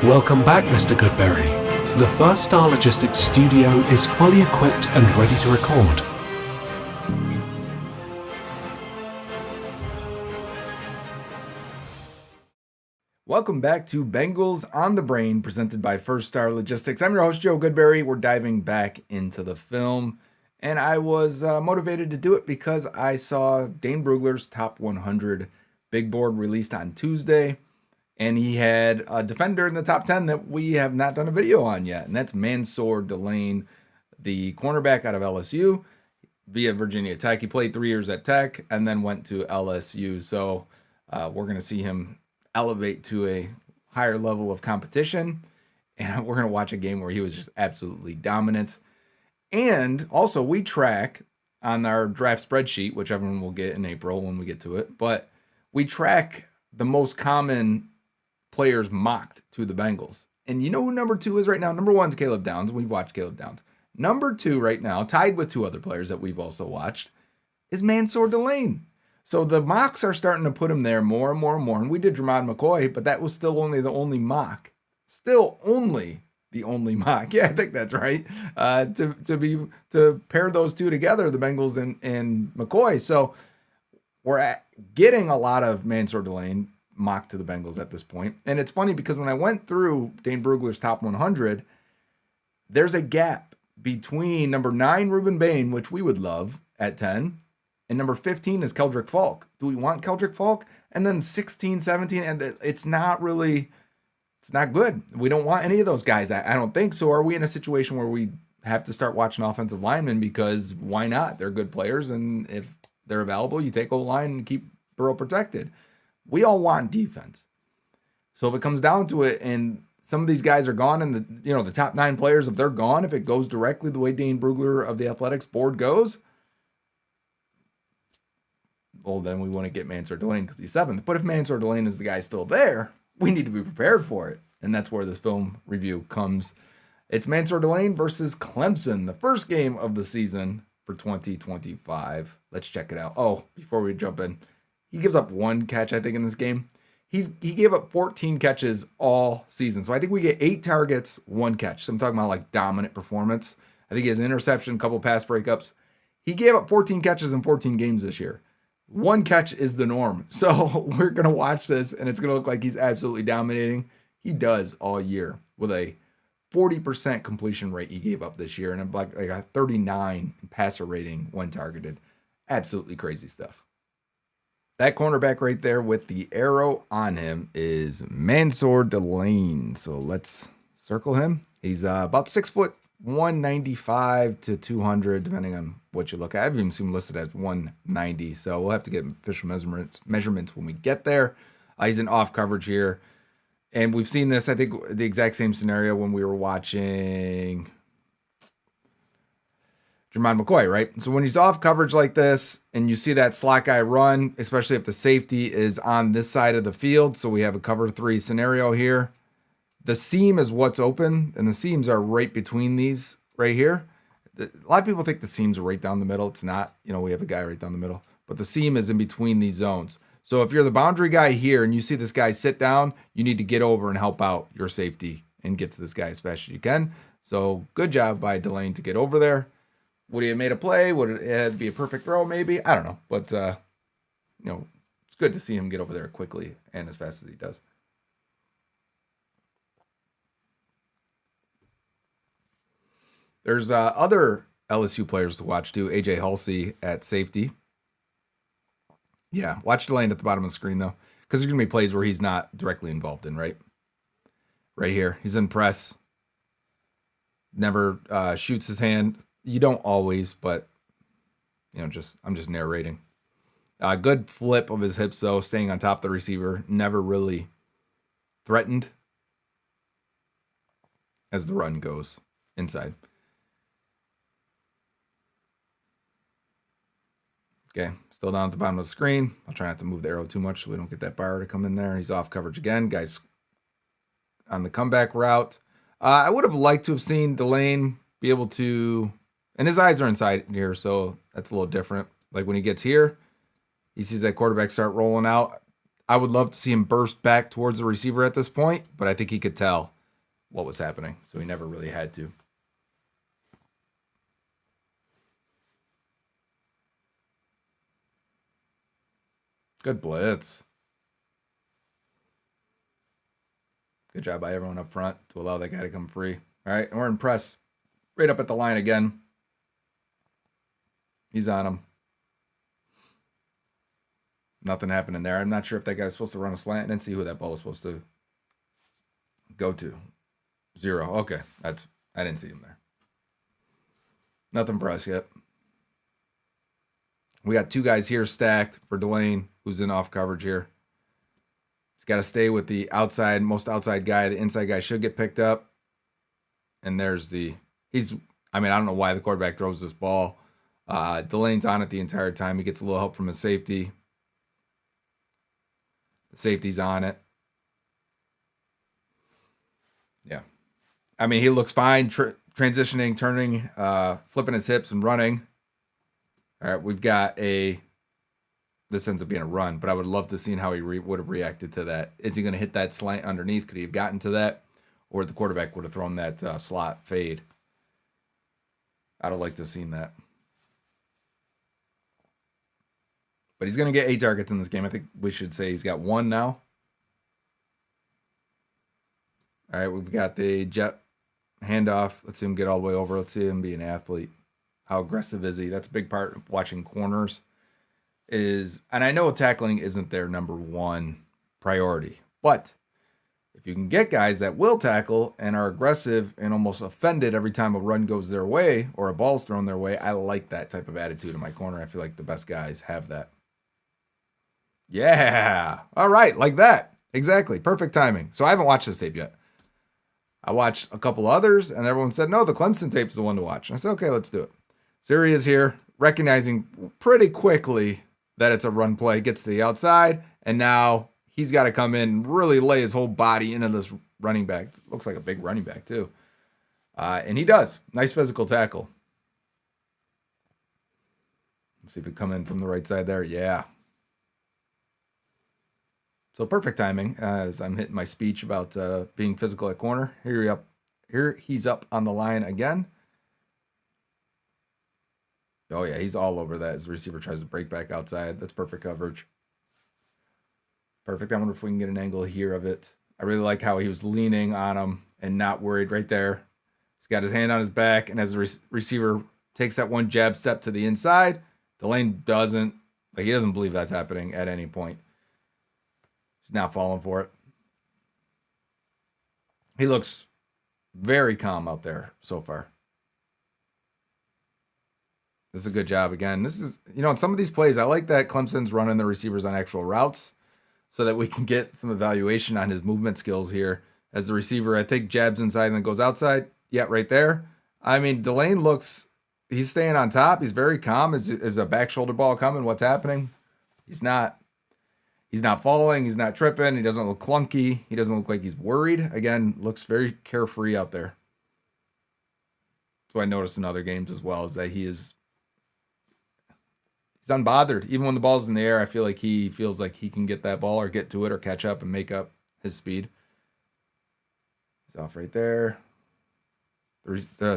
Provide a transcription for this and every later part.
Welcome back, Mr. Goodberry. The First Star Logistics studio is fully equipped and ready to record. Welcome back to Bengals On The Brain, presented by First Star Logistics. I'm your host, Joe Goodberry. We're diving back into the film, and I was motivated to do it because I saw Dane Brugler's Top 100 big board released on Tuesday, and he had a defender in the top 10 that we have not done a video on yet, and that's Mansoor Delane, the cornerback out of LSU via Virginia Tech. He played 3 years at Tech and then went to LSU, so we're going to see him elevate to a higher level of competition, and we're going to watch a game where he was just absolutely dominant. And also, we track on our draft spreadsheet, which everyone will get in April when we get to it, but we track the most common players mocked to the Bengals. And you know who number 2 is right now? Number 1 is Caleb Downs. We've watched Caleb Downs. Number 2 right now, tied with 2 other players that we've also watched, is Mansoor Delane. So the mocks are starting to put him there more and more and more. And we did Jermod McCoy, but that was still only the only mock. Still only the only mock. Yeah, I think that's right. To pair those two together, the Bengals and McCoy. So we're getting a lot of Mansoor Delane mocked to the Bengals at this point. And it's funny because when I went through Dane Brugler's top 100, there's a gap between number 9, Ruben Bain, which we would love at 10, and number 15 is Keldrick Falk. Do we want Keldrick Falk? And then 16, 17, and it's not good. We don't want any of those guys. I don't think so. Are we in a situation where we have to start watching offensive linemen because why not? They're good players, and if they're available, you take O-line and keep Burrow protected. We all want defense. So if it comes down to it, and some of these guys are gone, and the top 9 players, if they're gone, if it goes directly the way Dane Brugler of the Athletics board goes, well, then we want to get Mansoor Delane because he's 7th. But if Mansoor Delane is the guy still there, we need to be prepared for it. And that's where this film review comes. It's Mansoor Delane versus Clemson, the first game of the season for 2025. Let's check it out. Oh, before we jump in, he gives up 1 catch, I think, in this game. He gave up 14 catches all season. So I think we get 8 targets, 1 catch. So I'm talking about like dominant performance. I think he has an interception, a couple pass breakups. He gave up 14 catches in 14 games this year. 1 catch is the norm. So we're going to watch this, and it's going to look like he's absolutely dominating. He does all year with a 40% completion rate he gave up this year and like a 39 passer rating when targeted. Absolutely crazy stuff. That cornerback right there with the arrow on him is Mansoor Delane. So let's circle him. He's about 6 foot, 195 to 200, depending on what you look at. I've even seen him listed as 190. So we'll have to get official measurements when we get there. He's in off coverage here. And we've seen this, I think, the exact same scenario when we were watching Jermod McCoy, right? So when he's off coverage like this and you see that slot guy run, especially if the safety is on this side of the field, so we have a cover 3 scenario here, the seam is what's open, and the seams are right between these right here. A lot of people think the seams are right down the middle. It's not. We have a guy right down the middle, but the seam is in between these zones. So if you're the boundary guy here and you see this guy sit down, you need to get over and help out your safety and get to this guy as fast as you can. So good job by Delane to get over there. Would he have made a play? Would it have be a perfect throw? Maybe. I don't know. But, it's good to see him get over there quickly and as fast as he does. There's other LSU players to watch too. AJ Halsey at safety. Yeah, watch Delane at the bottom of the screen though, because there's going to be plays where he's not directly involved in, right? Right here. He's in press. Never shoots his hand. You don't always, but I'm just narrating. Good flip of his hips though, staying on top of the receiver. Never really threatened as the run goes inside. Okay, still down at the bottom of the screen. I'll try not to move the arrow too much so we don't get that bar to come in there. He's off coverage again. Guys on the comeback route. I would have liked to have seen Delane be able to, and his eyes are inside here, so that's a little different. Like when he gets here, he sees that quarterback start rolling out. I would love to see him burst back towards the receiver at this point, but I think he could tell what was happening, so he never really had to. Good blitz. Good job by everyone up front to allow that guy to come free. All right, and we're in press right up at the line again. He's on him. Nothing happening there. I'm not sure if that guy's supposed to run a slant. I didn't see who that ball was supposed to go to. 0. Okay, I didn't see him there. Nothing for us yet. We got 2 guys here stacked for Delane, who's in off coverage here. He's got to stay with the outside, most outside guy. The inside guy should get picked up. And there's I don't know why the quarterback throws this ball. Delane's on it the entire time. He gets a little help from his safety. The safety's on it. Yeah. I mean, he looks fine transitioning, turning, flipping his hips and running. All right, we've got this ends up being a run, but I would love to see how he would have reacted to that. Is he going to hit that slant underneath? Could he have gotten to that? Or the quarterback would have thrown that slot fade? I'd have liked to have seen that. But he's going to get 8 targets in this game. I think we should say he's got 1 now. All right, we've got the jet handoff. Let's see him get all the way over. Let's see him be an athlete. How aggressive is he? That's a big part of watching corners. And I know tackling isn't their number 1 priority, but if you can get guys that will tackle and are aggressive and almost offended every time a run goes their way or a ball's thrown their way, I like that type of attitude in my corner. I feel like the best guys have that. Yeah. All right. Like that. Exactly. Perfect timing. So I haven't watched this tape yet. I watched a couple others and everyone said, no, the Clemson tape is the one to watch. And I said, okay, let's do it. So here he is here, recognizing pretty quickly that it's a run play, gets to the outside, and now he's got to come in and really lay his whole body into this running back. Looks like a big running back too. And he does. Nice physical tackle. Let's see if it come in from the right side there. Yeah. So perfect timing as I'm hitting my speech about being physical at corner. Here he's up on the line again. Oh, yeah, he's all over that as the receiver tries to break back outside. That's perfect coverage. Perfect. I wonder if we can get an angle here of it. I really like how he was leaning on him and not worried right there. He's got his hand on his back, and as the receiver takes that one jab step to the inside, Delane doesn't believe that's happening at any point. He's not falling for it. He looks very calm out there so far. This is a good job again. This is, in some of these plays, I like that Clemson's running the receivers on actual routes so that we can get some evaluation on his movement skills here. As the receiver, I think, jabs inside and then goes outside. Yeah, right there. I mean, Delane he's staying on top. He's very calm. Is a back shoulder ball coming? What's happening? He's not falling. He's not tripping. He doesn't look clunky. He doesn't look like he's worried. Again, looks very carefree out there. That's what I noticed in other games as well, is that he's unbothered. Even when the ball's in the air, I feel like he feels like he can get that ball or get to it or catch up and make up his speed. He's off right there.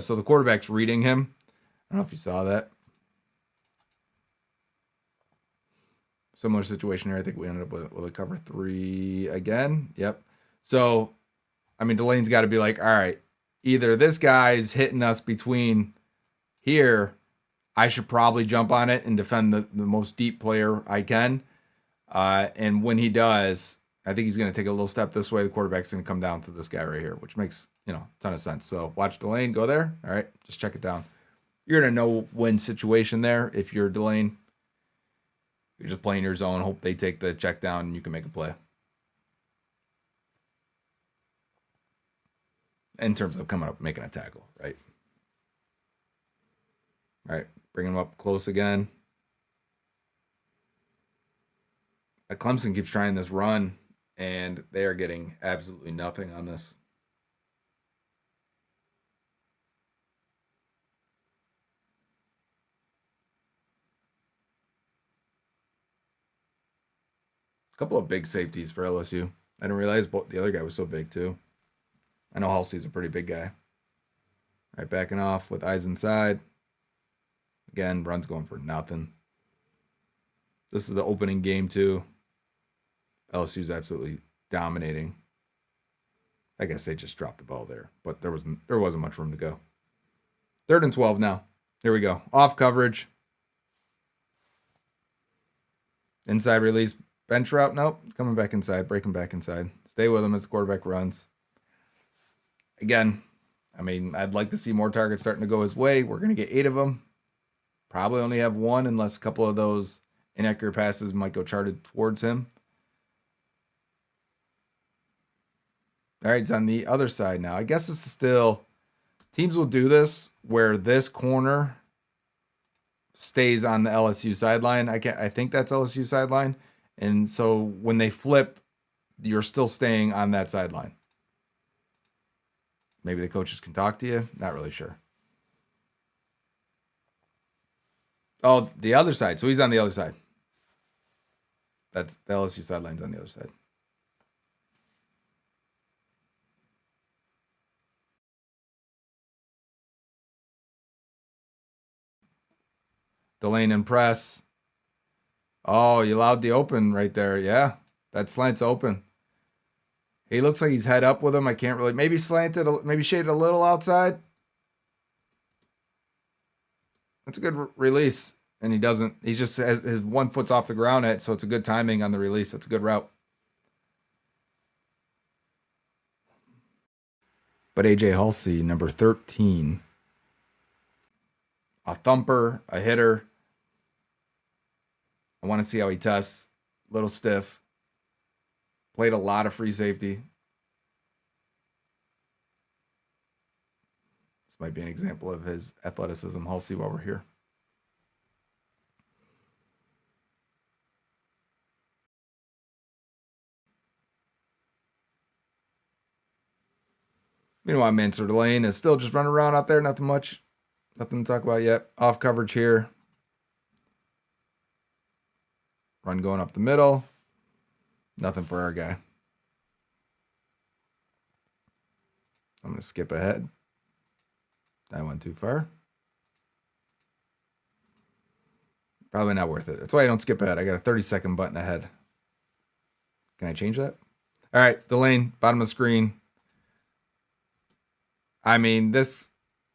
So the quarterback's reading him. I don't know if you saw that. Similar situation here. I think we ended up with a cover 3 again. Yep. So, I mean, Delane's got to be like, all right, either this guy's hitting us between here, I should probably jump on it and defend the most deep player I can. And when he does, I think he's going to take a little step this way. The quarterback's going to come down to this guy right here, which makes, a ton of sense. So watch Delane go there. All right, just check it down. You're in a no-win situation there if you're Delane. You're just playing your zone, hope they take the check down, and you can make a play. In terms of coming up, making a tackle, right? All right, bring him up close again. Clemson keeps trying this run, and they are getting absolutely nothing on this. A couple of big safeties for LSU. I didn't realize the other guy was so big too. I know Halsey's a pretty big guy. All right, backing off with eyes inside. Again, run's going for nothing. This is the opening game, too. LSU's absolutely dominating. I guess they just dropped the ball there, but there wasn't much room to go. 3rd and 12 now. Here we go. Off coverage. Inside release. Bench route. Nope. Coming back inside. Breaking back inside. Stay with him as the quarterback runs. Again, I mean, I'd like to see more targets starting to go his way. We're going to get 8 of them. Probably only have 1 unless a couple of those inaccurate passes might go charted towards him. All right, it's on the other side now. I guess this is still... Teams will do this where this corner stays on the LSU sideline. I think that's LSU sideline. And so when they flip, you're still staying on that sideline. Maybe the coaches can talk to you. Not really sure. Oh, the other side. So he's on the other side. That's the LSU sideline's on the other side. Delane and press. Oh, you allowed the open right there. Yeah, that slant's open. He looks like he's head up with him. I can't really... Maybe slanted, maybe shaded a little outside. That's a good release. And he doesn't... He just has his 1 foot's off the ground, so it's a good timing on the release. It's a good route. But A.J. Halsey, number 13. A thumper, a hitter. I want to see how he tests. A little stiff. Played a lot of free safety. This might be an example of his athleticism. Halsey, while we're here. Meanwhile, Mansoor Delane is still just running around out there. Nothing much. Nothing to talk about yet. Off coverage here. Run going up the middle. Nothing for our guy. I'm going to skip ahead. That went too far. Probably not worth it. That's why I don't skip ahead. I got a 30-second button ahead. Can I change that? All right, Delane, bottom of the screen. I mean, it's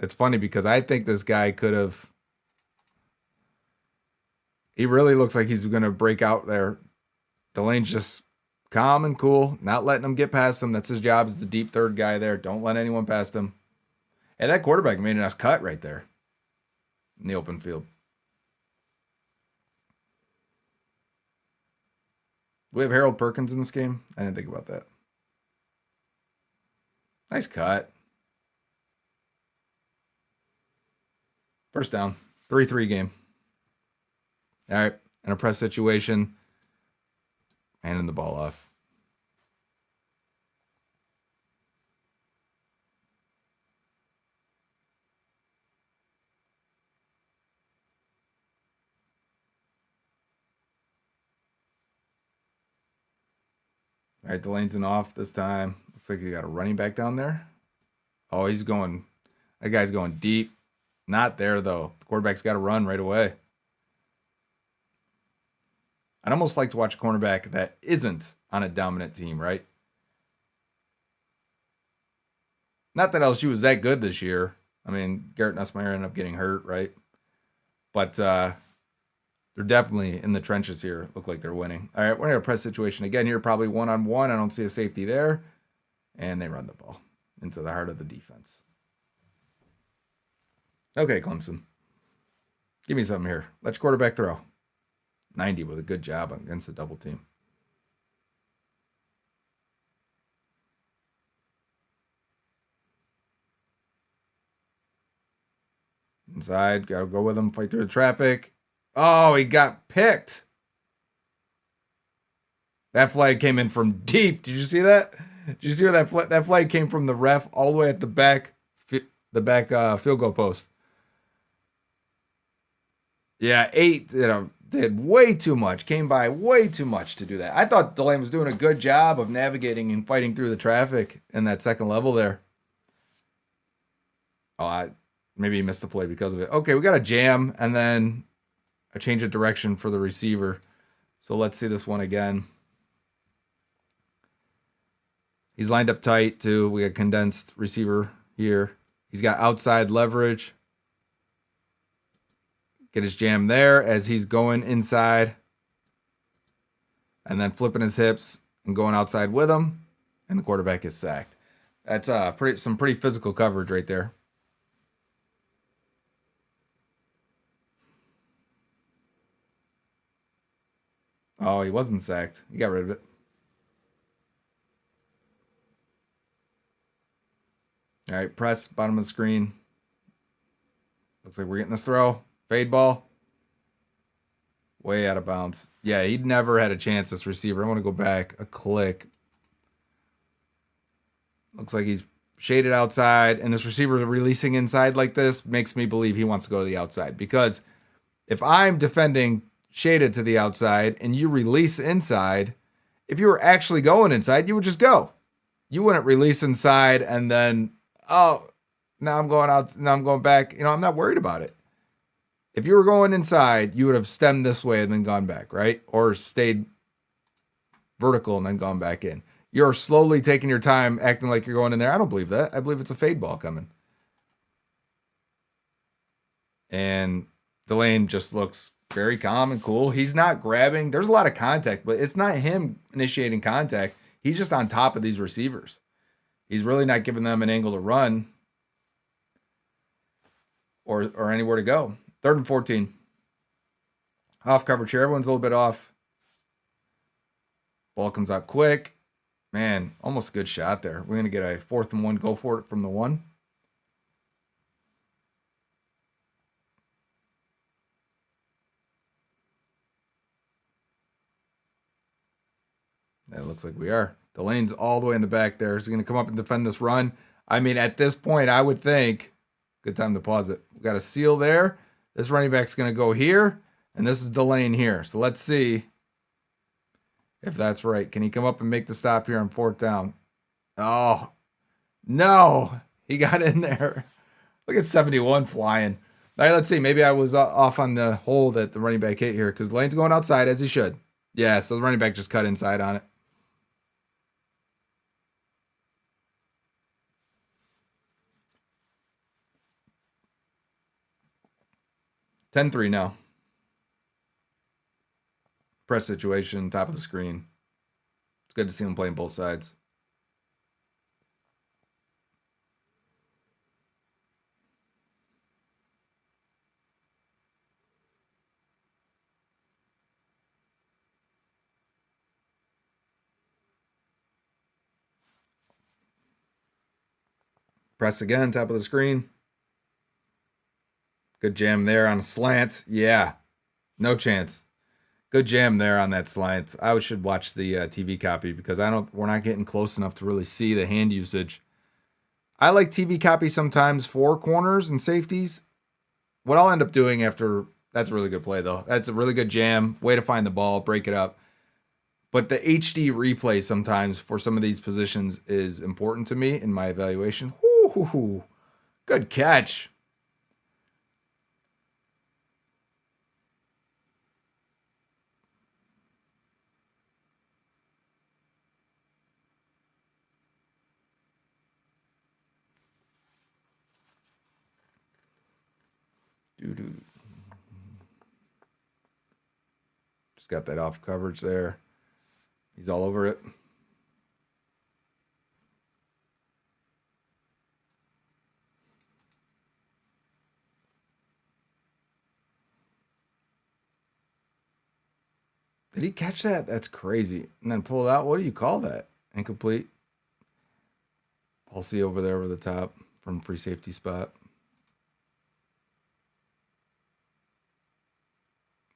funny because I think this guy could have... He really looks like he's going to break out there. Delane's just calm and cool, not letting him get past him. That's his job as the deep third guy there. Don't let anyone past him. And that quarterback made a nice cut right there in the open field. Do we have Harold Perkins in this game? I didn't think about that. Nice cut. First down. 3-3 game. All right. In a press situation. Handing the ball off. All right, Delane's in off this time. Looks like he got a running back down there. Oh, he's going. That guy's going deep. Not there, though. The quarterback's got to run right away. I'd almost like to watch a cornerback that isn't on a dominant team, right? Not that LSU was that good this year. I mean, Garrett Nussmeier ended up getting hurt, right? But they're definitely in the trenches here. Look like they're winning. All right, we're in a press situation again here, probably one-on-one. I don't see a safety there. And they run the ball into the heart of the defense. Okay, Clemson. Give me something here. Let your quarterback throw. 90 with a good job against a double team. Inside, got to go with him, fight through the traffic. Oh, he got picked. That flag came in from deep. Did you see that? Did you see where that flag came from the ref all the way at the back field goal post? Yeah, 8, did way too much. Came by way too much to do that. I thought Delane was doing a good job of navigating and fighting through the traffic in that second level there. Oh, maybe he missed the play because of it. Okay, we got a jam and then a change of direction for the receiver. So let's see this one again. He's lined up tight too. We got condensed receiver here. He's got outside leverage. Get his jam there as he's going inside. And then flipping his hips and going outside with him. And the quarterback is sacked. That's some pretty physical coverage right there. Oh, he wasn't sacked. He got rid of it. All right, press, bottom of the screen. Looks like we're getting this throw. Fade ball. Way out of bounds. Yeah, he'd never had a chance, this receiver. I want to go back a click. Looks like he's shaded outside, and this receiver releasing inside like this makes me believe he wants to go to the outside. Because if I'm defending shaded to the outside and you release inside, if you were actually going inside, you would just go. You wouldn't release inside and then, oh, now I'm going out, now I'm going back. I'm not worried about it. If you were going inside, you would have stemmed this way and then gone back, right? Or stayed vertical and then gone back in. You're slowly taking your time, acting like you're going in there. I don't believe that. I believe it's a fade ball coming. And Delane just looks very calm and cool. He's not grabbing. There's a lot of contact, but it's not him initiating contact. He's just on top of these receivers. He's really not giving them an angle to run or anywhere to go. 3rd and 14. Off coverage here. Everyone's a little bit off. Ball comes out quick. Man, almost a good shot there. We're going to get a 4th and 1. Go for it from the 1. It looks like we are. The lane's all the way in the back there. He's going to come up and defend this run. I mean, at this point, I would think, good time to pause it. We got a seal there. This running back's going to go here, and this is Delane here. So let's see if that's right. Can he come up and make the stop here on 4th down? Oh, no. He got in there. Look at 71 flying. All right, let's see. Maybe I was off on the hole that the running back hit here because Delane's going outside as he should. Yeah, so the running back just cut inside on it. (10-3) now. Press situation, top of the screen. It's good to see him playing both sides. Press again, top of the screen. Good jam there on a slant. Yeah, no chance. Good jam there on that slant. I should watch the TV copy because we're not getting close enough to really see the hand usage. I like TV copy sometimes for corners and safeties. What I'll end up doing after, that's a really good play though. That's a really good jam. Way to find the ball, break it up. But the HD replay sometimes for some of these positions is important to me in my evaluation. Woo-hoo-hoo. Good catch. Just got that off coverage there. He's all over it. Did he catch that? That's crazy. And then pull it out. What do you call that? Incomplete. Palsy over there over the top from free safety spot.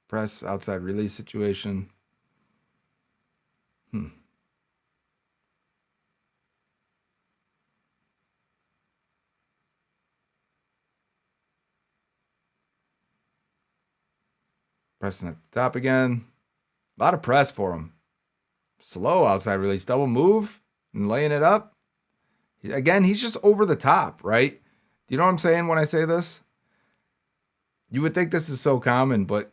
Press outside release situation. Pressing at the top again. A lot of press for him. Slow outside release, double move and laying it up. Again, he's just over the top, right? Do you know what I'm saying when I say this? You would think this is so common, but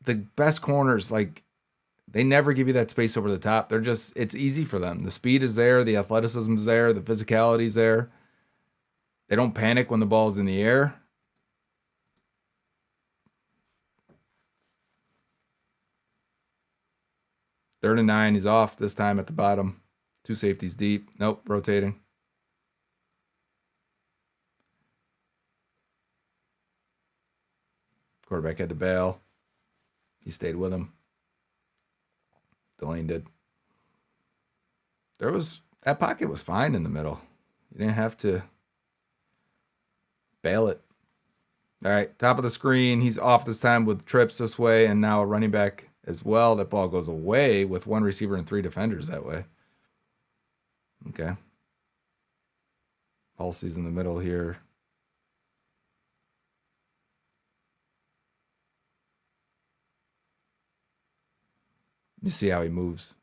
the best corners, like, they never give you that space over the top. They're just, it's easy for them. The speed is there, the athleticism is there, the physicality is there. They don't panic when the ball's in the air. Third and 9, he's off this time at the bottom. 2 safeties deep. Nope, rotating. Quarterback had to bail. He stayed with him. Delane did. That pocket was fine in the middle. You didn't have to bail it. All right, top of the screen. He's off this time with trips this way, and now a running back as well. That ball goes away with 1 receiver and 3 defenders that way. Okay. Halsey's in the middle here. You see how he moves.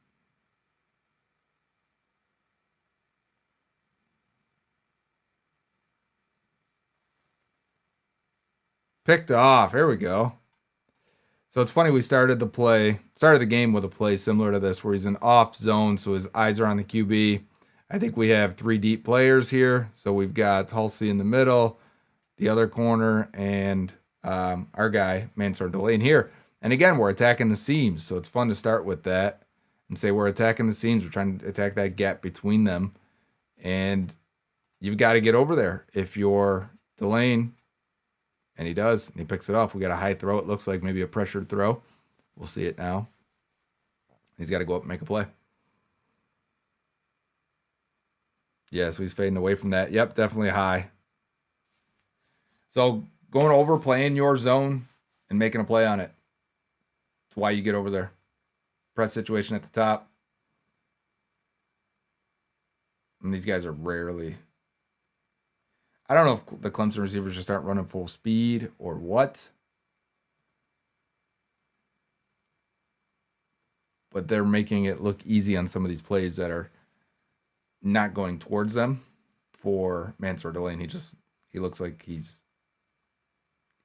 Picked off. Here we go. So it's funny, we started the game with a play similar to this where he's in off zone, so his eyes are on the QB. I think we have 3 deep players here. So we've got Halsey in the middle, the other corner, and our guy, Mansoor Delane here. And again, we're attacking the seams, so it's fun to start with that and say we're attacking the seams. We're trying to attack that gap between them. And you've got to get over there if you're Delane. And he does, and he picks it off. We got a high throw. It looks like maybe a pressured throw. We'll see it now. He's got to go up and make a play. Yeah, so he's fading away from that. Yep, definitely high. So going over, playing your zone, and making a play on it. That's why you get over there. Press situation at the top. And these guys are rarely... I don't know if the Clemson receivers just aren't running full speed or what. But they're making it look easy on some of these plays that are not going towards them for Mansoor Delane. He looks like he's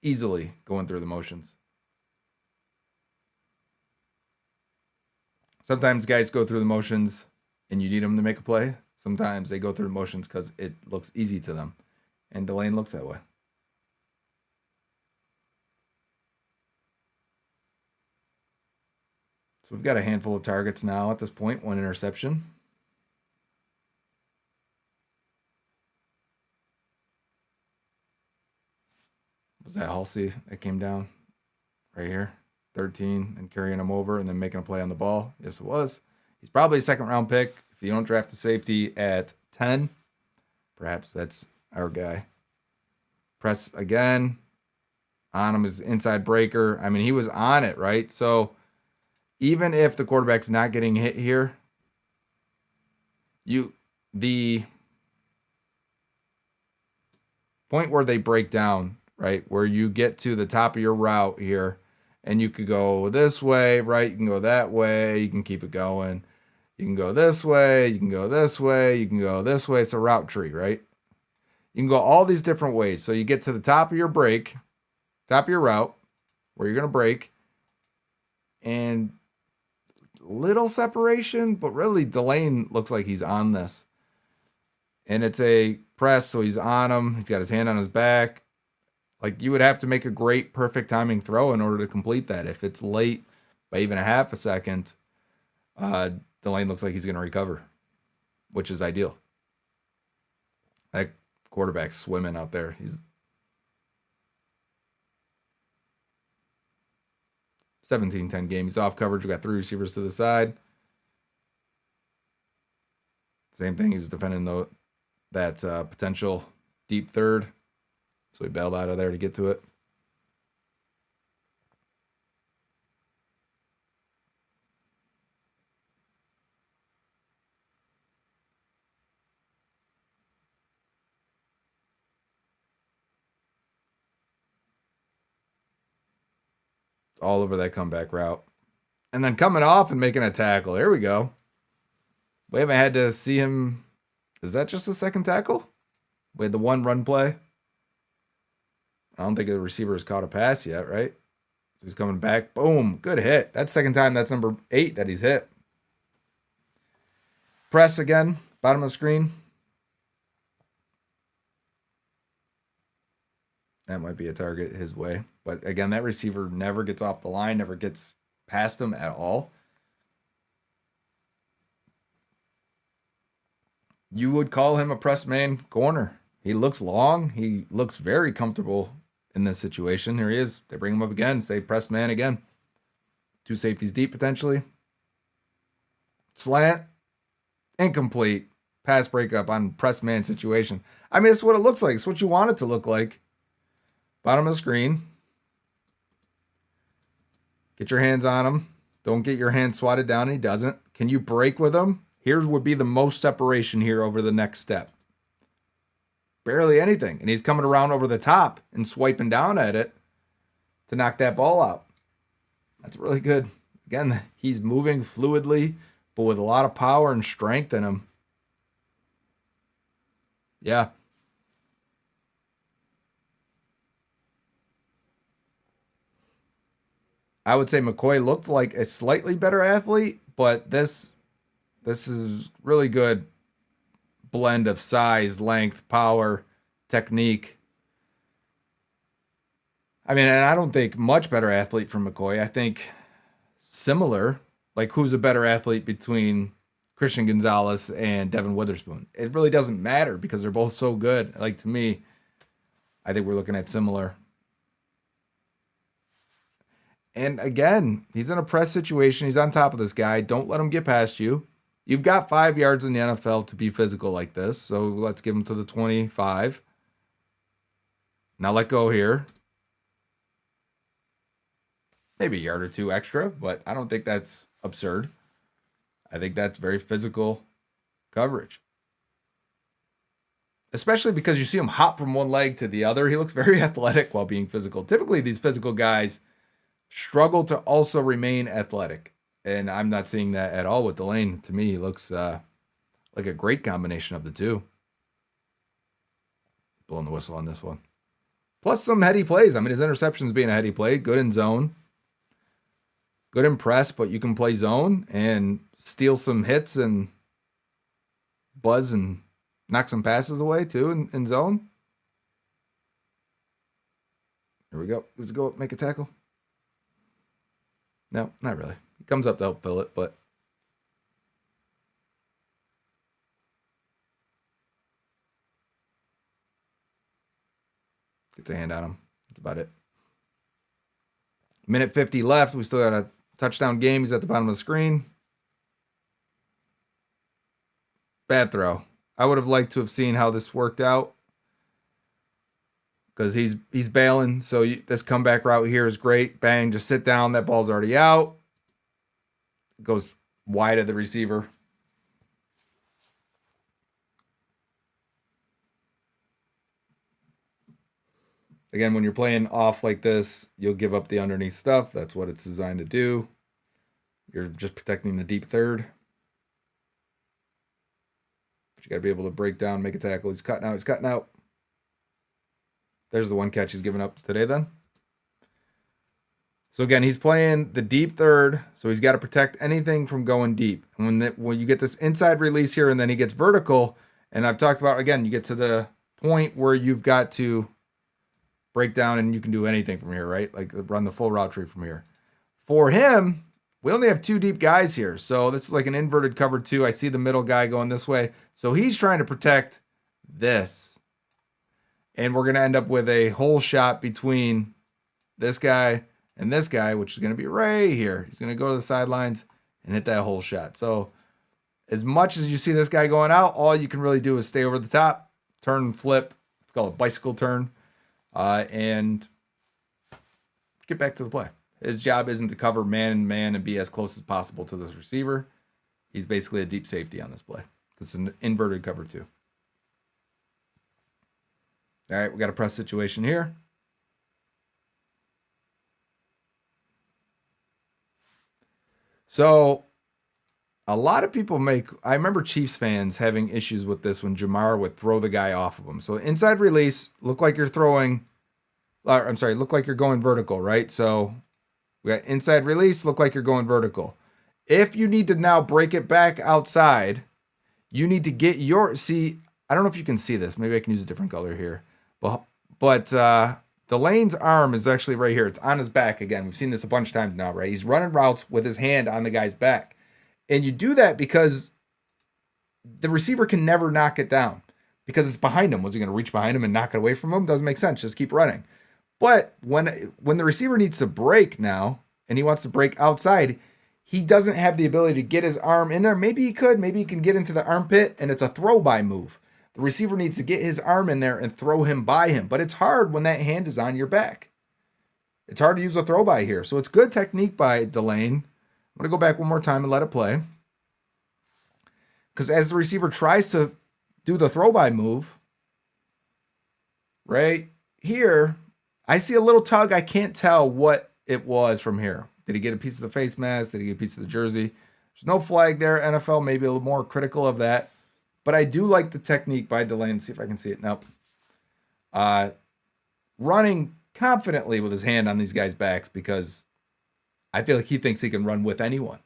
easily going through the motions. Sometimes guys go through the motions and you need them to make a play. Sometimes they go through the motions because it looks easy to them. And Delane looks that way. So we've got a handful of targets now at this point, 1 interception. Was that Halsey that came down right here? 13 and carrying him over and then making a play on the ball. Yes, it was. He's probably a 2nd-round pick. If you don't draft a safety at 10, perhaps that's our guy. Press again. On him is inside breaker. I mean, he was on it, right? So even if the quarterback's not getting hit here, the point where they break down, right, where you get to the top of your route here, and you could go this way, right? You can go that way. You can keep it going. You can go this way. You can go this way. You can go this way. It's a route tree, right? You can go all these different ways. So you get to the top of your break, top of your route, where you're going to break, and little separation, but really Delane looks like he's on this. And it's a press, so he's on him. He's got his hand on his back. Like, you would have to make a great, perfect timing throw in order to complete that. If it's late by even a half a second, Delane looks like he's going to recover, which is ideal. That quarterback's swimming out there. He's 17-10 game. He's off coverage. We got 3 receivers to the side. Same thing. He was defending that potential deep third. So he bailed out of there to get to it. All over that comeback route. And then coming off and making a tackle. Here we go. We haven't had to see him. Is that just a second tackle? We had the one run play. I don't think the receiver has caught a pass yet, right? So he's coming back. Boom. Good hit. That's second time. That's number 8 that he's hit. Press again. Bottom of the screen. That might be a target his way. But again, that receiver never gets off the line, never gets past him at all. You would call him a press man corner. He looks long. He looks very comfortable in this situation. Here he is. They bring him up again. Say press man again. 2 safeties deep potentially. Slant. Incomplete. Pass breakup on press man situation. I mean, it's what it looks like. It's what you want it to look like. Bottom of the screen. Get your hands on him. Don't get your hand swatted down. He doesn't. Can you break with him? Here would be the most separation here over the next step. Barely anything. And he's coming around over the top and swiping down at it to knock that ball out. That's really good. Again, he's moving fluidly, but with a lot of power and strength in him. Yeah. I would say McCoy looked like a slightly better athlete, but this is really good blend of size, length, power, technique. I mean, and I don't think much better athlete from McCoy. I think similar. Like, who's a better athlete between Christian Gonzalez and Devin Witherspoon? It really doesn't matter because they're both so good. Like, to me, I think we're looking at similar. And again, he's in a press situation. He's on top of this guy. Don't let him get past you. You've got 5 yards in the NFL to be physical like this. So let's give him to the 25. Now let go here. Maybe a yard or 2 extra, but I don't think that's absurd. I think that's very physical coverage. Especially because you see him hop from one leg to the other. He looks very athletic while being physical. Typically, these physical guys struggle to also remain athletic. And I'm not seeing that at all with Delane. To me, he looks like a great combination of the two. Blowing the whistle on this one. Plus some heady plays. I mean, his interceptions being a heady play. Good in zone. Good in press, but you can play zone and steal some hits and buzz and knock some passes away too in zone. Here we go. Let's go make a tackle. No, not really. He comes up to help fill it, but gets a hand on him. That's about it. Minute 50 left. We still got a touchdown game. He's at the bottom of the screen. Bad throw. I would have liked to have seen how this worked out because he's bailing. So this comeback route here is great. Bang, just sit down. That ball's already out. Goes wide of the receiver. Again, when you're playing off like this, you'll give up the underneath stuff. That's what it's designed to do. You're just protecting the deep third. But you got to be able to break down, make a tackle. He's cutting out. He's cutting out. There's the one catch he's given up today then. So again, he's playing the deep third, so he's got to protect anything from going deep. And when you get this inside release here and then he gets vertical, and I've talked about, again, you get to the point where you've got to break down and you can do anything from here, right? Like run the full route tree from here. For him, we only have 2 deep guys here. So this is like an inverted cover 2. I see the middle guy going this way. So he's trying to protect this. And we're going to end up with a hole shot between this guy and this guy, which is going to be right here. He's going to go to the sidelines and hit that hole shot. So as much as you see this guy going out, all you can really do is stay over the top, turn, flip. It's called a bicycle turn. And get back to the play. His job isn't to cover man and be as close as possible to this receiver. He's basically a deep safety on this play. It's an inverted cover 2. All right, we got a press situation here. So a lot of people I remember Chiefs fans having issues with this when Jamar would throw the guy off of him. So inside release, look like you're throwing, look like you're going vertical, right? So we got inside release, look like you're going vertical. If you need to now break it back outside, you need to get I don't know if you can see this. Maybe I can use a different color here. But Delane's arm is actually right here. It's on his back again. We've seen this a bunch of times now, right? He's running routes with his hand on the guy's back. And you do that because the receiver can never knock it down because it's behind him. Was he going to reach behind him and knock it away from him? Doesn't make sense. Just keep running. But when the receiver needs to break now and he wants to break outside, he doesn't have the ability to get his arm in there. Maybe he could. Maybe he can get into the armpit, and it's a throw-by move. The receiver needs to get his arm in there and throw him by him. But it's hard when that hand is on your back. It's hard to use a throw-by here. So it's good technique by Delane. I'm going to go back one more time and let it play. Because as the receiver tries to do the throw-by move, right here, I see a little tug. I can't tell what it was from here. Did he get a piece of the face mask? Did he get a piece of the jersey? There's no flag there. NFL maybe a little more critical of that. But I do like the technique by Delane. See if I can see it. Nope. Running confidently with his hand on these guys' backs because I feel like he thinks he can run with anyone.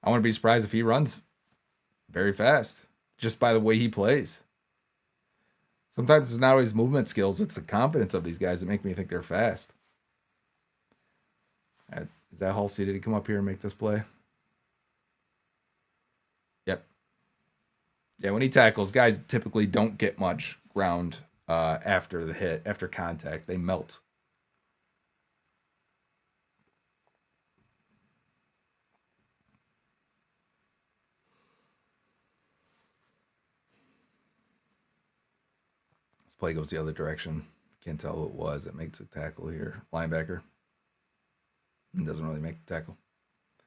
I wouldn't be surprised if he runs very fast just by the way he plays. Sometimes it's not always movement skills. It's the confidence of these guys that make me think they're fast. Is that Halsey? Did he come up here and make this play? Yep. Yeah, when he tackles, guys typically don't get much ground after the hit, after contact. They melt. This play goes the other direction. Can't tell who it was that makes a tackle here. Linebacker. Doesn't really make the tackle.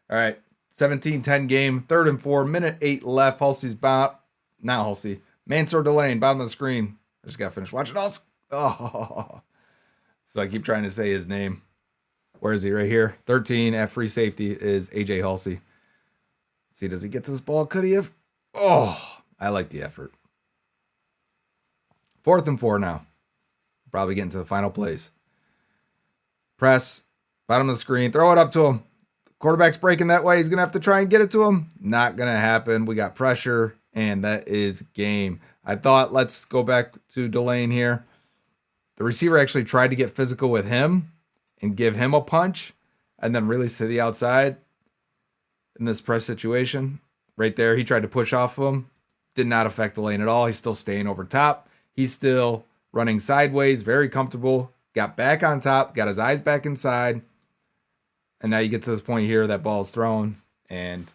All right. 17-10 game. 3rd and 4. Minute 8 left. Halsey's now Halsey. Mansoor Delane. Bottom of the screen. I just got to finish watching all. Oh. So I keep trying to say his name. Where is he? Right here. 13 at free safety is AJ Halsey. Let's see, does he get to this ball? Could he have? Oh, I like the effort. 4th and 4 now. Probably getting to the final plays. Press. Bottom of the screen. Throw it up to him. Quarterback's breaking that way. He's going to have to try and get it to him. Not going to happen. We got pressure, and that is game. I thought, let's go back to Delane here. The receiver actually tried to get physical with him and give him a punch and then release to the outside in this press situation. Right there, he tried to push off of him. Did not affect Delane at all. He's still staying over top. He's still running sideways, very comfortable. Got back on top, got his eyes back inside. And now you get to this point here, that ball is thrown, and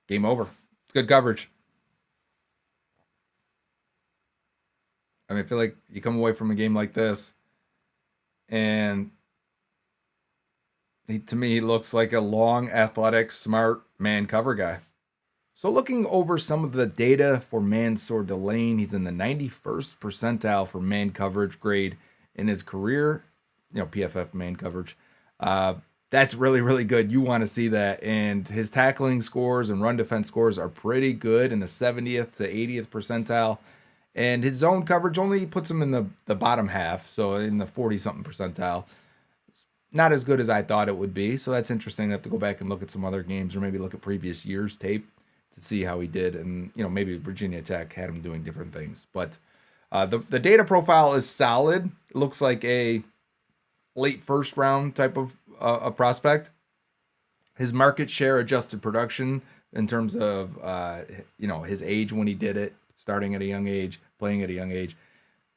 game over. It's good coverage. I mean, I feel like you come away from a game like this, and to me, he looks like a long, athletic, smart man cover guy. So looking over some of the data for Mansoor Delane, he's in the 91st percentile for man coverage grade in his career. PFF man coverage. That's really, really good. You want to see that. And his tackling scores and run defense scores are pretty good in the 70th to 80th percentile. And his zone coverage only puts him in the bottom half, so in the 40-something percentile. It's not as good as I thought it would be, so that's interesting. I have to go back and look at some other games or maybe look at previous years' tape to see how he did. And, maybe Virginia Tech had him doing different things. But the data profile is solid. It looks like a late first round type of a prospect. His market share adjusted production in terms of his age when he did it, starting at a young age, playing at a young age,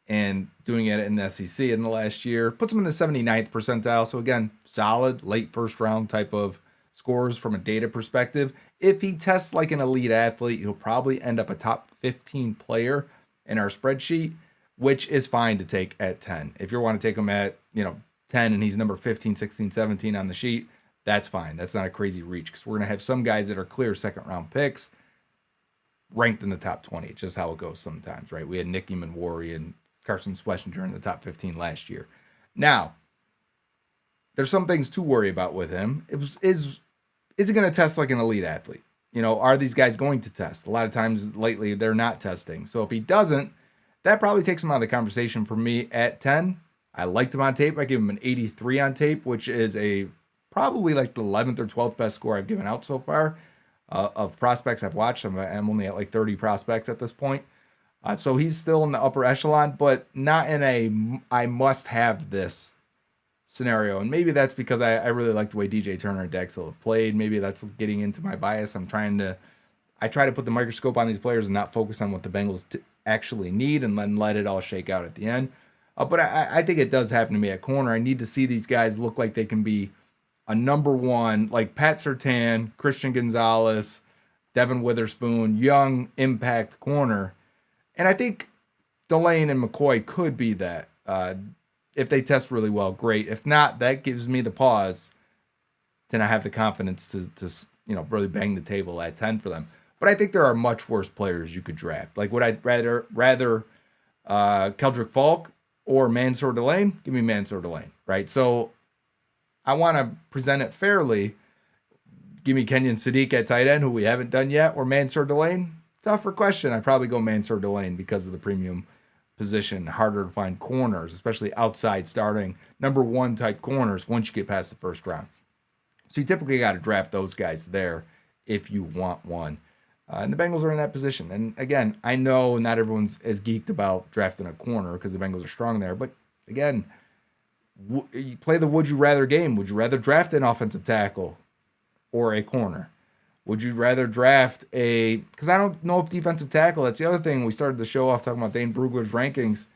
and doing it in the SEC in the last year, puts him in the 79th percentile. So again, solid late first round type of scores from a data perspective. If he tests like an elite athlete, he'll probably end up a top 15 player in our spreadsheet, which is fine to take at 10. If you want to take him at 10 and he's number 15, 16, 17 on the sheet, that's fine. That's not a crazy reach because we're going to have some guys that are clear second round picks ranked in the top 20. It's just how it goes sometimes, right? We had Nick Eamon-Warry and Carson Schlesinger in the top 15 last year. Now, there's some things to worry about with him. is it going to test like an elite athlete? You know, are these guys going to test? A lot of times lately, they're not testing. So if he doesn't, that probably takes him out of the conversation for me at 10. I liked him on tape. I gave him an 83 on tape, which is a probably like the 11th or 12th best score I've given out so far of prospects I've watched. I'm only at like 30 prospects at this point. So he's still in the upper echelon, but not in a I must have this scenario. And maybe that's because I really like the way DJ Turner and Dax Hill have played. Maybe that's getting into my bias. I try to put the microscope on these players and not focus on what the Bengals actually need and then let it all shake out at the end. But I think it does happen to me at corner. I need to see these guys look like they can be a number one, like Pat Surtain, Christian Gonzalez, Devin Witherspoon, young impact corner. And I think Delane and McCoy could be that. If they test really well, great. If not, that gives me the pause to not have the confidence to really bang the table at 10 for them. But I think there are much worse players you could draft. Like, would I rather Keldrick Falk or Mansoor Delane? Give me Mansoor Delane, right? So I want to present it fairly. Give me Kenyon Sadiq at tight end, who we haven't done yet, or Mansoor Delane. Tougher question. I'd probably go Mansoor Delane because of the premium position. Harder to find corners, especially outside starting number one type corners once you get past the first round. So you typically got to draft those guys there if you want one. And the Bengals are in that position. And again, I know not everyone's as geeked about drafting a corner because the Bengals are strong there. But again, you play the would you rather game. Would you rather draft an offensive tackle or a corner? Would you rather draft because I don't know if defensive tackle, that's the other thing. We started the show off talking about Dane Brugler's rankings.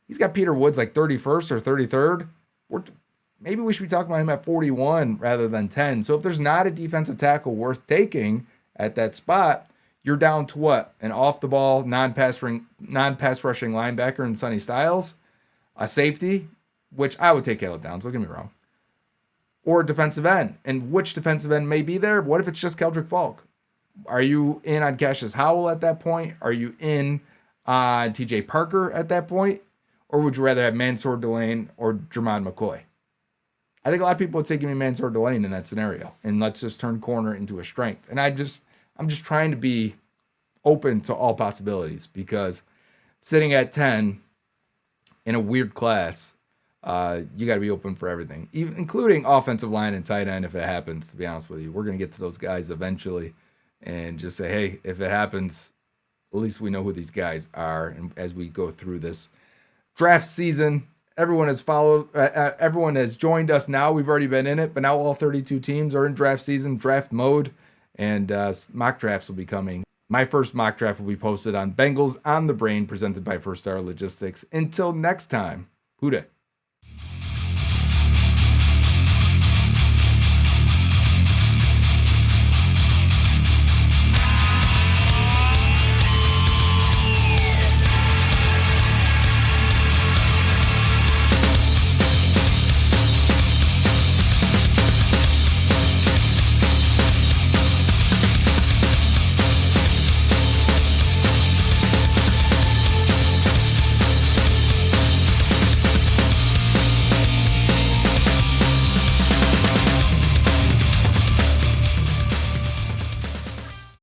He's got Peter Woods like 31st or 33rd. Maybe we should be talking about him at 41 rather than 10. So if there's not a defensive tackle worth taking at that spot, you're down to what? An off-the-ball, non-pass rushing linebacker in Sonny Styles, a safety, which I would take Caleb Downs, don't get me wrong, or a defensive end. And which defensive end may be there? What if it's just Keldrick Falk? Are you in on Cassius Howell at that point? Are you in on TJ Parker at that point? Or would you rather have Mansoor Delane or Jermon McCoy? I think a lot of people would say give me Mansoor Delane in that scenario. And let's just turn corner into a strength. And I'm just trying to be open to all possibilities because sitting at 10 in a weird class, you got to be open for everything, even including offensive line and tight end if it happens, to be honest with you. We're going to get to those guys eventually and just say, hey, if it happens, at least we know who these guys are. And as we go through this draft season, everyone has joined us now. We've already been in it, but now all 32 teams are in draft season, draft mode, and mock drafts will be coming. My first mock draft will be posted on Bengals On The Brain, presented by First Star Logistics. Until next time, Huda.